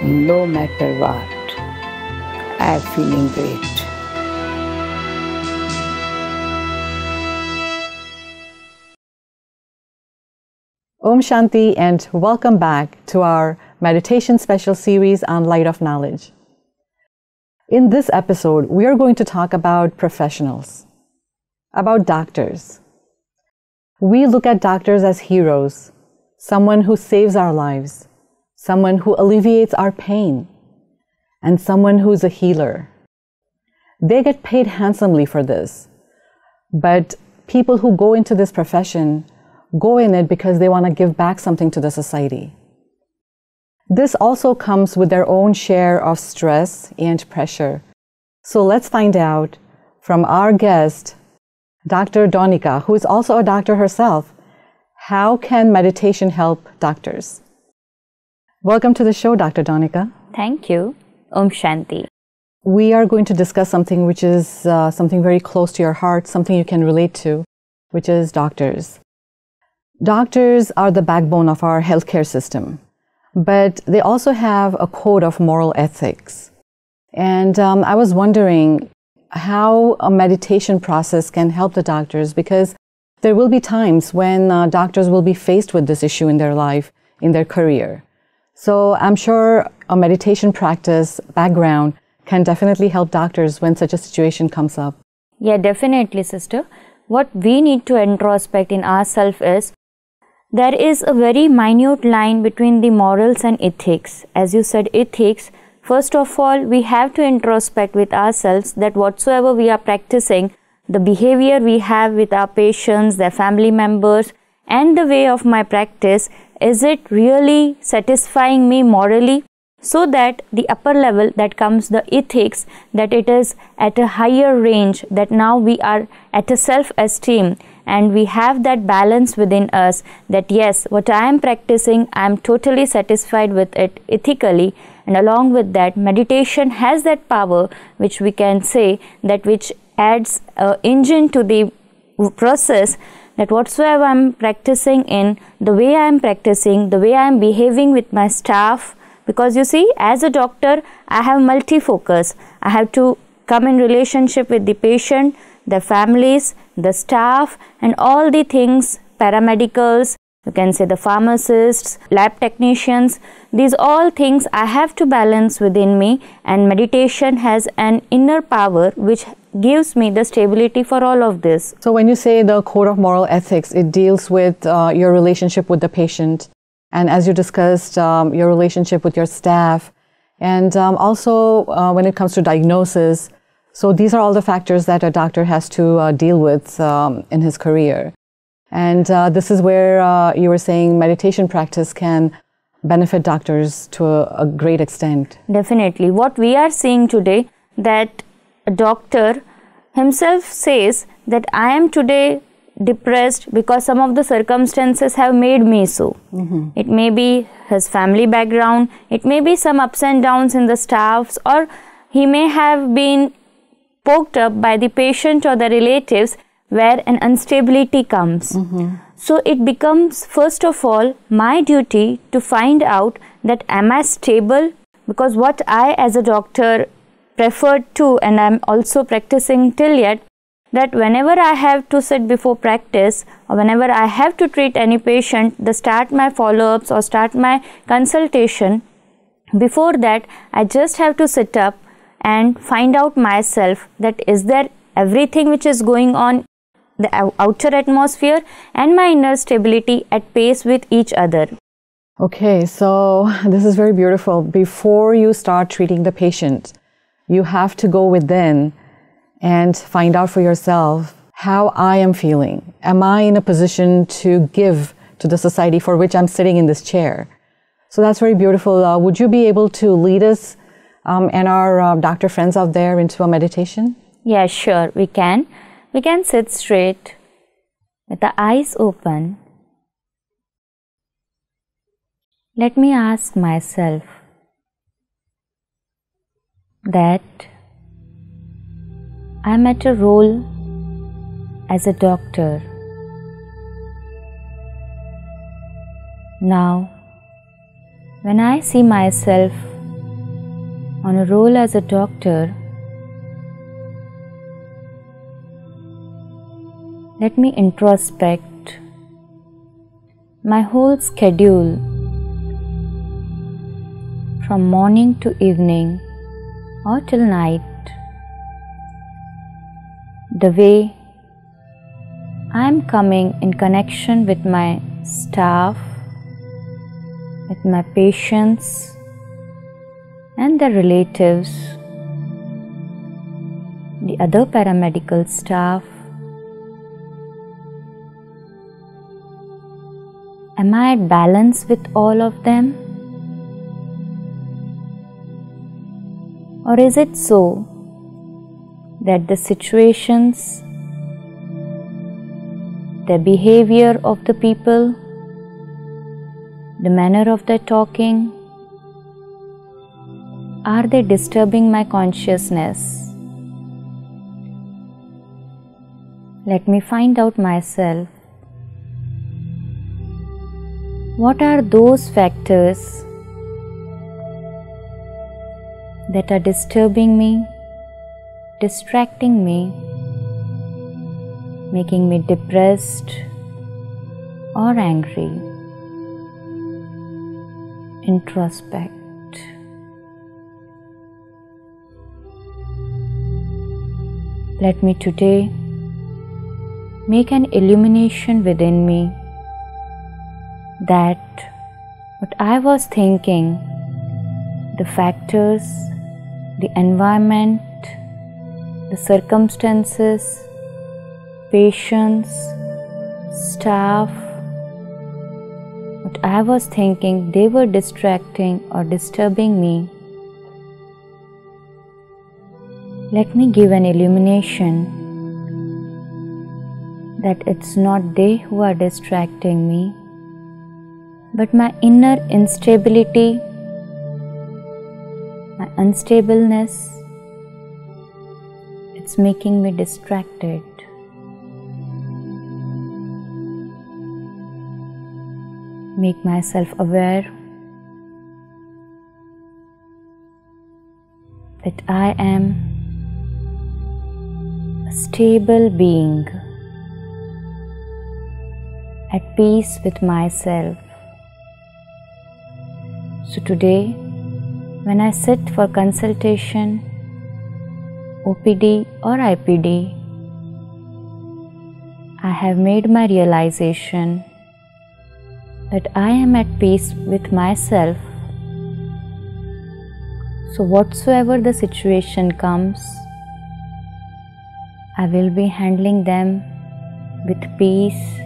no matter what. I'm feeling great. Om Shanti and welcome back to our meditation special series on Light of Knowledge. In this episode, we are going to talk about professionals, about doctors. We look at doctors as heroes, someone who saves our lives, someone who alleviates our pain, and someone who's a healer. They get paid handsomely for this, but people who go into this profession go in it because they want to give back something to the society. This also comes with their own share of stress and pressure. So let's find out from our guest, Dr. Donika, who is also a doctor herself, how can meditation help doctors? Welcome to the show, Dr. Donika. Thank you. Om Shanti. We are going to discuss something which is something very close to your heart, something you can relate to, which is doctors. Doctors are the backbone of our healthcare system, but they also have a code of moral ethics. And I was wondering how a meditation process can help the doctors, because there will be times when doctors will be faced with this issue in their life, in their career. So I'm sure a meditation practice background can definitely help doctors when such a situation comes up. Yeah, definitely, sister. What we need to introspect in ourselves is, there is a very minute line between the morals and ethics. As you said, ethics, first of all, we have to introspect with ourselves that whatsoever we are practicing, the behavior we have with our patients, their family members, and the way of my practice, is it really satisfying me morally? So that the upper level, that comes the ethics, that it is at a higher range, that now we are at a self-esteem and we have that balance within us, that yes, what I am practicing, I am totally satisfied with it ethically. And along with that, meditation has that power, which we can say that which adds an engine to the process, that whatsoever I am practicing in, the way I am practicing, the way I am behaving with my staff. Because you see, as a doctor, I have multi-focus. I have to come in relationship with the patient, the families, the staff, and all the things, paramedicals, you can say the pharmacists, lab technicians. These all things I have to balance within me, and meditation has an inner power which gives me the stability for all of this. So when you say the code of moral ethics, it deals with your relationship with the patient, and as you discussed, your relationship with your staff, and also when it comes to diagnosis. So these are all the factors that a doctor has to deal with in his career. And this is where you were saying meditation practice can benefit doctors to a great extent. Definitely. What we are seeing today, that a doctor himself says that I am today depressed because some of the circumstances have made me so. Mm-hmm. It may be his family background, it may be some ups and downs in the staffs, or he may have been poked up by the patient or the relatives where an instability comes. Mm-hmm. So it becomes, first of all, my duty to find out that am I stable, because what I as a doctor preferred to, and I'm also practicing till yet, that whenever I have to sit before practice or whenever I have to treat any patient, start my follow-ups or start my consultation, before that I just have to sit up and find out myself that is there everything which is going on, the outer atmosphere and my inner stability at pace with each other. Okay, so this is very beautiful. Before you start treating the patient, you have to go within and find out for yourself how I am feeling. Am I in a position to give to the society for which I'm sitting in this chair? So that's very beautiful. Would you be able to lead us and our doctor friends out there into a meditation? Yeah, sure, we can. We can sit straight with the eyes open. Let me ask myself that I'm at a role as a doctor. Now, when I see myself on a role as a doctor, let me introspect my whole schedule from morning to evening or till night, the way I am coming in connection with my staff, with my patients and their relatives, the other paramedical staff. Am I at balance with all of them? Or is it so that the situations, the behavior of the people, the manner of their talking, are they disturbing my consciousness? Let me find out myself. What are those factors that are disturbing me, distracting me, making me depressed or angry? Introspect. Let me today make an illumination within me that what I was thinking, the factors, the environment, the circumstances, patients, staff, what I was thinking, they were distracting or disturbing me. Let me give an illumination that it's not they who are distracting me, but my inner instability, my unstableness, it's making me distracted. Make myself aware that I am a stable being, at peace with myself. So today, when I sit for consultation, OPD or IPD, I have made my realization that I am at peace with myself. So whatsoever the situation comes, I will be handling them with peace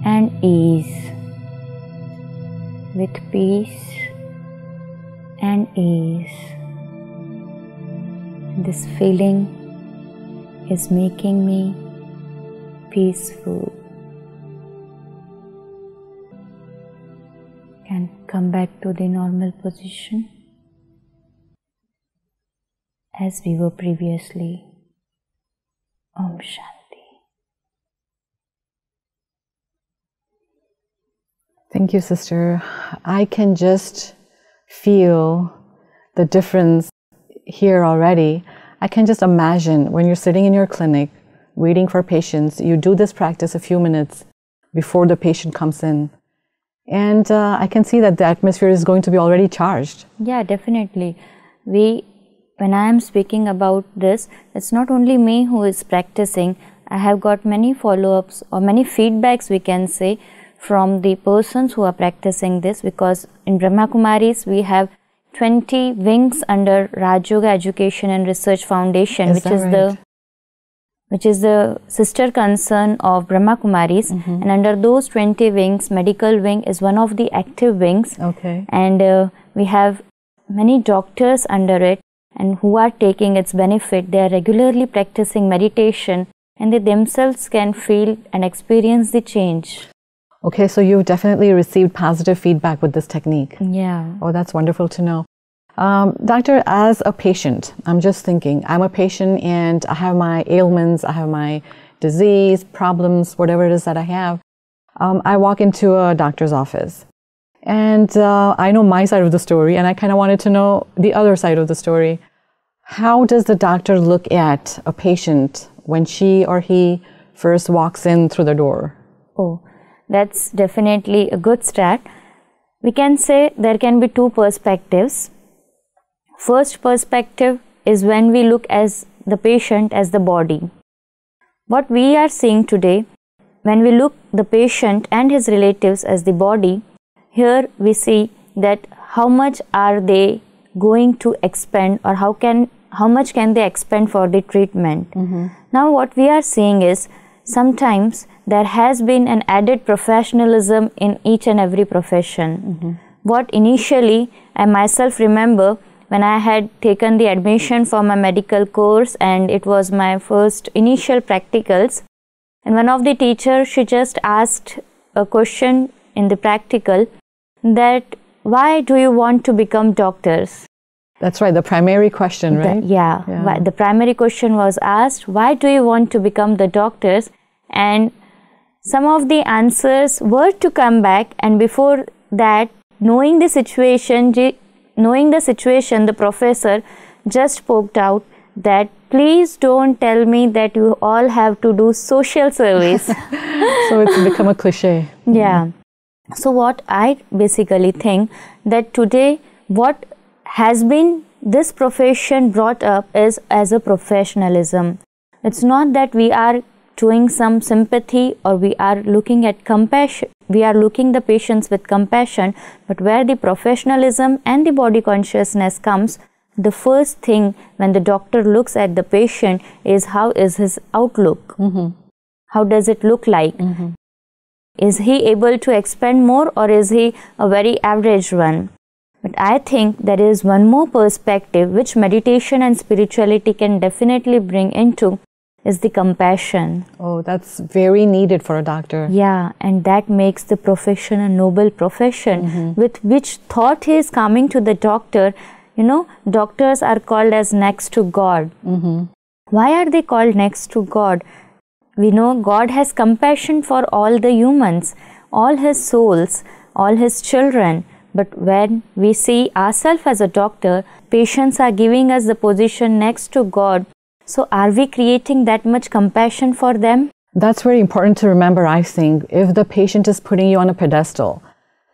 and ease. With peace and ease. This feeling is making me peaceful. Can come back to the normal position as we were previously. Om Shanti. Thank you, sister. I can just feel the difference here already. I can just imagine when you're sitting in your clinic waiting for patients, you do this practice a few minutes before the patient comes in. And I can see that the atmosphere is going to be already charged. Yeah, definitely. When I am speaking about this, it's not only me who is practicing. I have got many follow-ups or many feedbacks, we can say, from the persons who are practicing this, because in Brahmakumaris we have 20 wings under Rajyoga Education and Research Foundation, which is the sister concern of Brahma Kumaris. And under those 20 wings, medical wing is one of the active wings. Okay. And we have many doctors under it, and who are taking its benefit. They are regularly practicing meditation, and they themselves can feel and experience the change. Okay, so you've definitely received positive feedback with this technique. Yeah. Oh, that's wonderful to know. Doctor, as a patient, I'm just thinking, I'm a patient and I have my ailments, I have my disease, problems, whatever it is that I have. I walk into a doctor's office And I know my side of the story, and I kind of wanted to know the other side of the story. How does the doctor look at a patient when she or he first walks in through the door? Oh, that's definitely a good start. We can say there can be two perspectives. First perspective is when we look as the patient as the body. What we are seeing today, when we look the patient and his relatives as the body, here we see that how much are they going to expend, or how much can they expend for the treatment. Now what we are seeing is sometimes there has been an added professionalism in each and every profession. What initially I myself remember when I had taken the admission for my medical course, and it was my first initial practicals, and one of the teachers, she just asked a question in the practical that why do you want to become doctors? That's right, the primary question, right? The primary question was asked, why do you want to become the doctors? And some of the answers were to come back, and before that, knowing the situation, the professor just poked out that please don't tell me that you all have to do social service. So it's become a cliche. Yeah. So what I basically think that today what has been this profession brought up is as a professionalism. It's not that we are doing some sympathy or we are looking at compassion, we are looking the patients with compassion, but where the professionalism and the body consciousness comes, the first thing when the doctor looks at the patient is how is his outlook? How does it look like? Is he able to expend more, or is he a very average one? But I think there is one more perspective which meditation and spirituality can definitely bring into, is the compassion. Oh, that's very needed for a doctor. Yeah, and that makes the profession a noble profession. With which thought he is coming to the doctor. You know, doctors are called as next to God. Why are they called next to God? We know God has compassion for all the humans, all his souls, all his children. But when we see ourselves as a doctor, patients are giving us the position next to God. So are we creating that much compassion for them? That's very important to remember, I think. If the patient is putting you on a pedestal,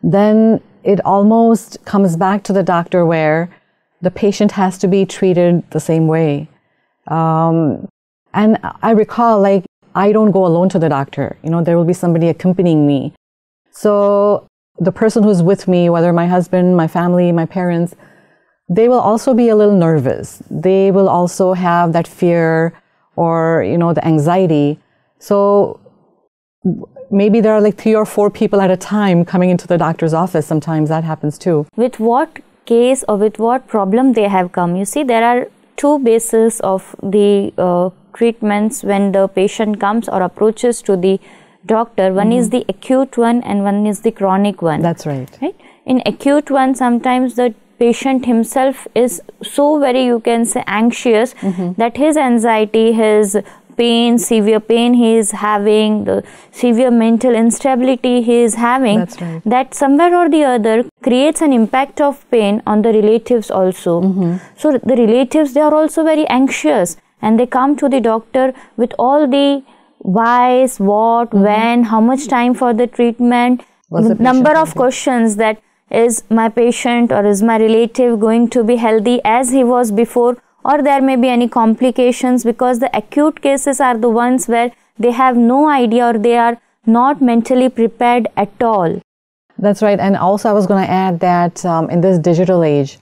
then it almost comes back to the doctor where the patient has to be treated the same way. And I recall, like, I don't go alone to the doctor. You know, there will be somebody accompanying me. So the person who's with me, whether my husband, my family, my parents, they will also be a little nervous. They will also have that fear or, you know, the anxiety. So maybe there are like 3 or 4 people at a time coming into the doctor's office. Sometimes that happens too. With what case or with what problem they have come? You see, there are 2 bases of the treatments when the patient comes or approaches to the doctor. One is the acute one and one is the chronic one. That's right. In acute one, sometimes the patient himself is so very, you can say, anxious that his anxiety, his pain, severe pain he is having, the severe mental instability he is having, That's right. that somewhere or the other creates an impact of pain on the relatives also. So the relatives, they are also very anxious and they come to the doctor with all the whys, what, when, how much time for the treatment, number of questions that is my patient or is my relative going to be healthy as he was before, or there may be any complications, because the acute cases are the ones where they have no idea or they are not mentally prepared at all. That's right. And also I was going to add that in this digital age,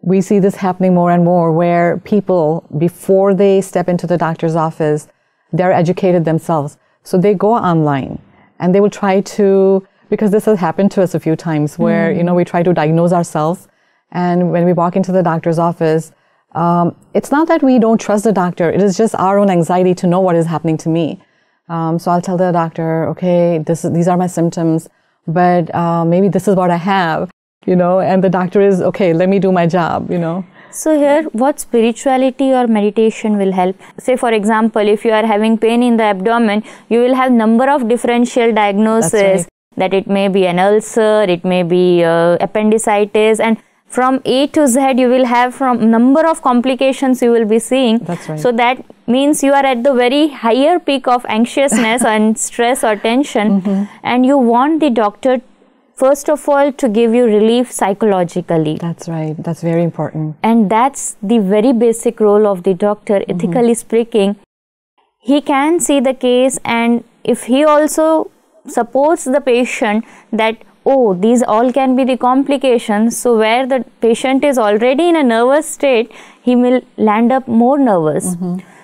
we see this happening more and more where people, before they step into the doctor's office, they're educated themselves. So they go online and they will try to, because this has happened to us a few times where, you know, we try to diagnose ourselves. And when we walk into the doctor's office, it's not that we don't trust the doctor. It is just our own anxiety to know what is happening to me. So I'll tell the doctor, okay, these are my symptoms, but maybe this is what I have, you know, and the doctor is, okay, let me do my job, you know. So here, what spirituality or meditation will help? Say, for example, if you are having pain in the abdomen, you will have number of differential diagnoses. That's right. that it may be an ulcer, it may be appendicitis, and from A to Z you will have from number of complications you will be seeing. That's right. So that means you are at the very higher peak of anxiousness and stress or tension, and you want the doctor first of all to give you relief psychologically. That's right. That's very important. And that's the very basic role of the doctor, ethically speaking. He can see the case, and if he also supports the patient that, oh, these all can be the complications, so where the patient is already in a nervous state, he will land up more nervous.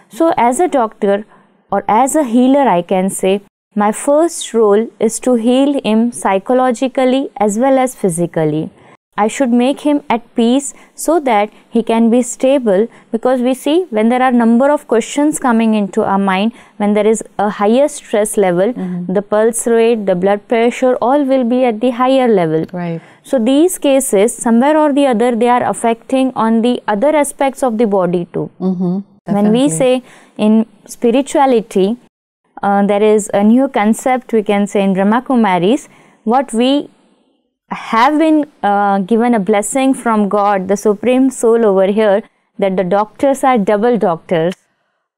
So as a doctor or as a healer, I can say, my first role is to heal him psychologically as well as physically. I should make him at peace so that he can be stable, because we see when there are number of questions coming into our mind, when there is a higher stress level, the pulse rate, the blood pressure, all will be at the higher level. Right. So these cases, somewhere or the other, they are affecting on the other aspects of the body too. When we say in spirituality, there is a new concept, we can say in Brahma Kumaris, what we have been given a blessing from God, the Supreme Soul over here, that the doctors are double doctors.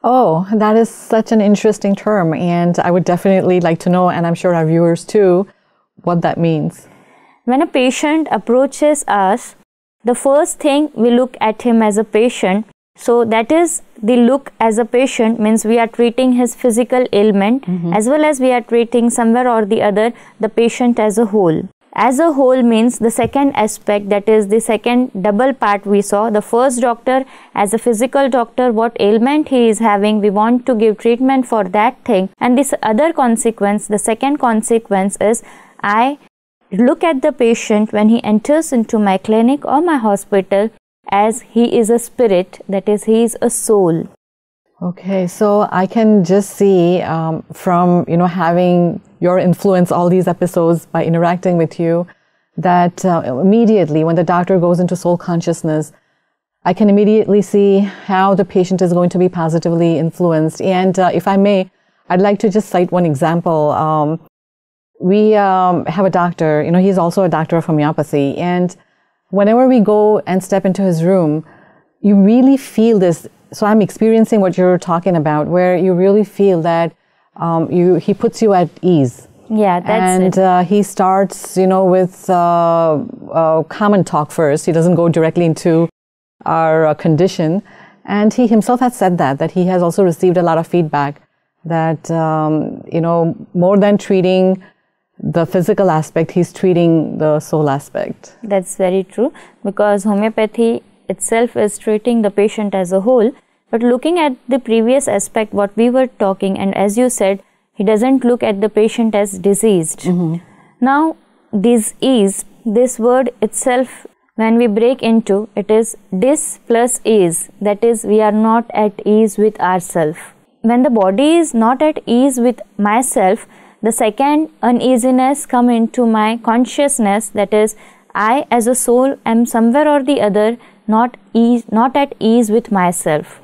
Oh, that is such an interesting term, and I would definitely like to know, and I'm sure our viewers too, what that means. When a patient approaches us, the first thing we look at him as a patient. So that is the look as a patient, means we are treating his physical ailment as well as we are treating somewhere or the other the patient as a whole. As a whole means the second aspect, that is the second double part we saw. The first doctor as a physical doctor, what ailment he is having, we want to give treatment for that thing. And this other consequence, the second consequence is I look at the patient when he enters into my clinic or my hospital as he is a spirit, that is, he is a soul. Okay, so I can just see from, having your influence all these episodes by interacting with you, that immediately when the doctor goes into soul consciousness, I can immediately see how the patient is going to be positively influenced. And if I may, I'd like to just cite one example. We have a doctor, he's also a doctor of homeopathy, and whenever we go and step into his room, you really feel this. So I'm experiencing what you're talking about, where you really feel that he puts you at ease. Yeah, that's and he starts, with common talk first. He doesn't go directly into our condition. And he himself has said that he has also received a lot of feedback that, more than treating the physical aspect, he's treating the soul aspect. That's very true, because homeopathy itself is treating the patient as a whole. But looking at the previous aspect, what we were talking, and as you said, he doesn't look at the patient as diseased. Now, disease, this word itself, when we break into, it is dis plus ease. That is, we are not at ease with ourselves. When the body is not at ease with myself, the second uneasiness come into my consciousness, that is, I as a soul am somewhere or the other not at ease with myself.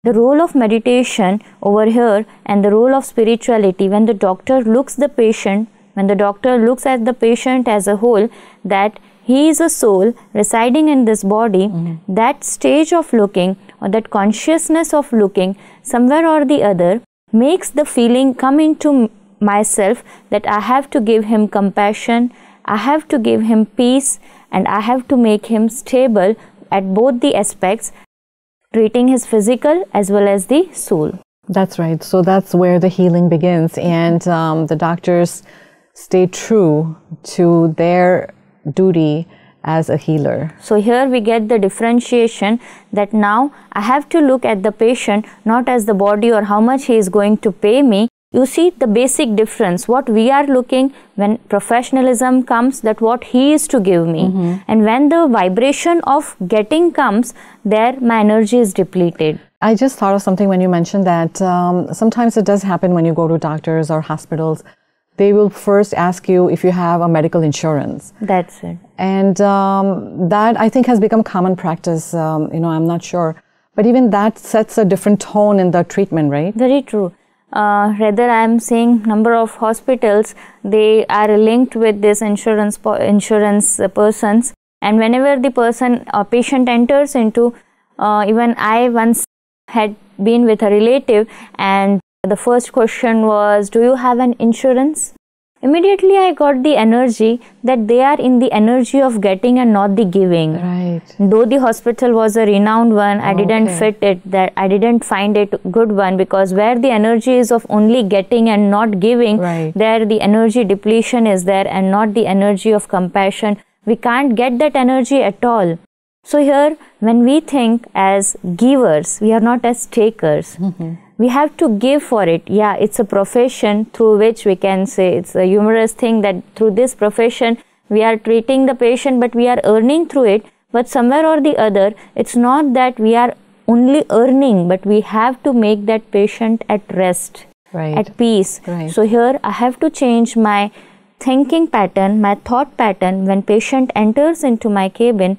The role of meditation over here and the role of spirituality, when the doctor looks the patient, when the doctor looks at the patient as a whole, that he is a soul residing in this body, that stage of looking or that consciousness of looking somewhere or the other makes the feeling come into myself that I have to give him compassion, I have to give him peace, and I have to make him stable at both the aspects, treating his physical as well as the soul. That's right. So that's where the healing begins, and the doctors stay true to their duty as a healer. So here we get the differentiation that now I have to look at the patient not as the body or how much he is going to pay me. You see the basic difference, what we are looking when professionalism comes, that what he is to give me. And when the vibration of getting comes, there my energy is depleted. I just thought of something when you mentioned that sometimes it does happen when you go to doctors or hospitals. They will first ask you if you have a medical insurance. That's it. And that I think has become common practice, I'm not sure. But even that sets a different tone in the treatment, right? Very true. rather I am seeing number of hospitals, they are linked with this insurance persons, and whenever the patient enters into, even I once had been with a relative, and the first question was, do you have an insurance? Immediately I got the energy that they are in the energy of getting and not the giving. Right. Though the hospital was a renowned one, I didn't fit it, that I didn't find it good one, because where the energy is of only getting and not giving, there the energy depletion is there and not the energy of compassion. We can't get that energy at all. So here, when we think as givers, we are not as takers. We have to give for it. Yeah, it's a profession through which we can say, it's a humorous thing that through this profession, we are treating the patient, but we are earning through it. But somewhere or the other, it's not that we are only earning, but we have to make that patient at rest, at peace. So here, I have to change my thinking pattern, my thought pattern. When patient enters into my cabin,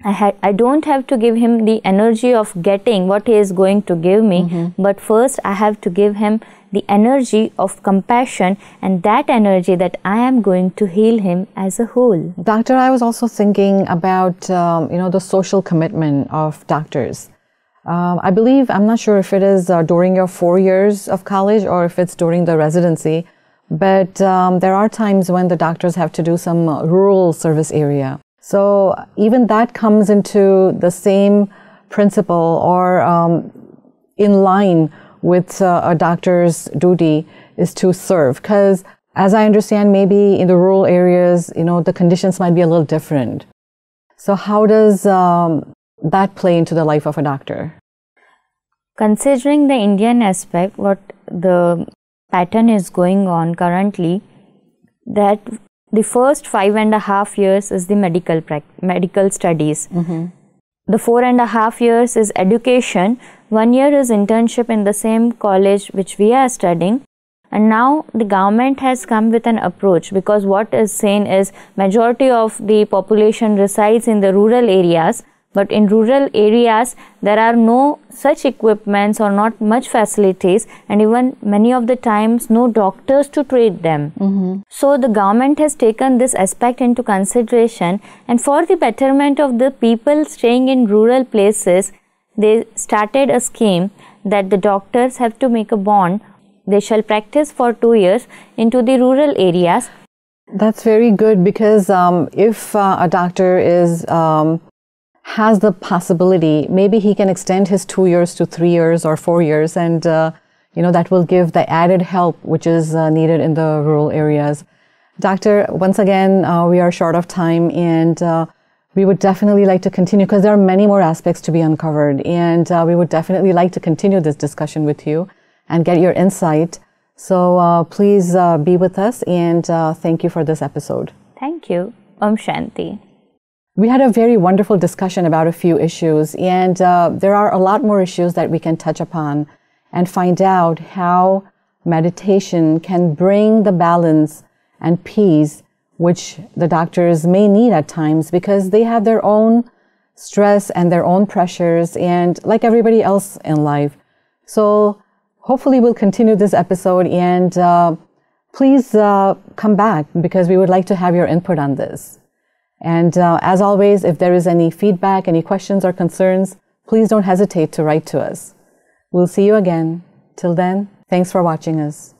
I don't have to give him the energy of getting what he is going to give me, but first I have to give him the energy of compassion, and that energy that I am going to heal him as a whole. Doctor, I was also thinking about the social commitment of doctors. I believe, I'm not sure if it is during your 4 years of college or if it's during the residency, but there are times when the doctors have to do some rural service area. So even that comes into the same principle, or in line with a doctor's duty is to serve. Because as I understand, maybe in the rural areas, the conditions might be a little different. So how does that play into the life of a doctor? Considering the Indian aspect, what the pattern is going on currently, that the first 5.5 years is the medical studies. The 4.5 years is education. 1 year is internship in the same college which we are studying. And now the government has come with an approach, because what is saying is majority of the population resides in the rural areas. But in rural areas, there are no such equipments or not much facilities, and even many of the times no doctors to treat them. So the government has taken this aspect into consideration, and for the betterment of the people staying in rural places, they started a scheme that the doctors have to make a bond. They shall practice for 2 years into the rural areas. That's very good, because if a doctor has the possibility, maybe he can extend his 2 years to 3 years or 4 years, and that will give the added help which is needed in the rural areas. Doctor, once again, we are short of time, and we would definitely like to continue, because there are many more aspects to be uncovered, and we would definitely like to continue this discussion with you and get your insight. So please be with us, and thank you for this episode. Thank you. Om Shanti. We had a very wonderful discussion about a few issues, and there are a lot more issues that we can touch upon and find out how meditation can bring the balance and peace which the doctors may need at times, because they have their own stress and their own pressures, and like everybody else in life. So hopefully we'll continue this episode, and please come back, because we would like to have your input on this. And as always, if there is any feedback, any questions or concerns, please don't hesitate to write to us. We'll see you again. Till then, thanks for watching us.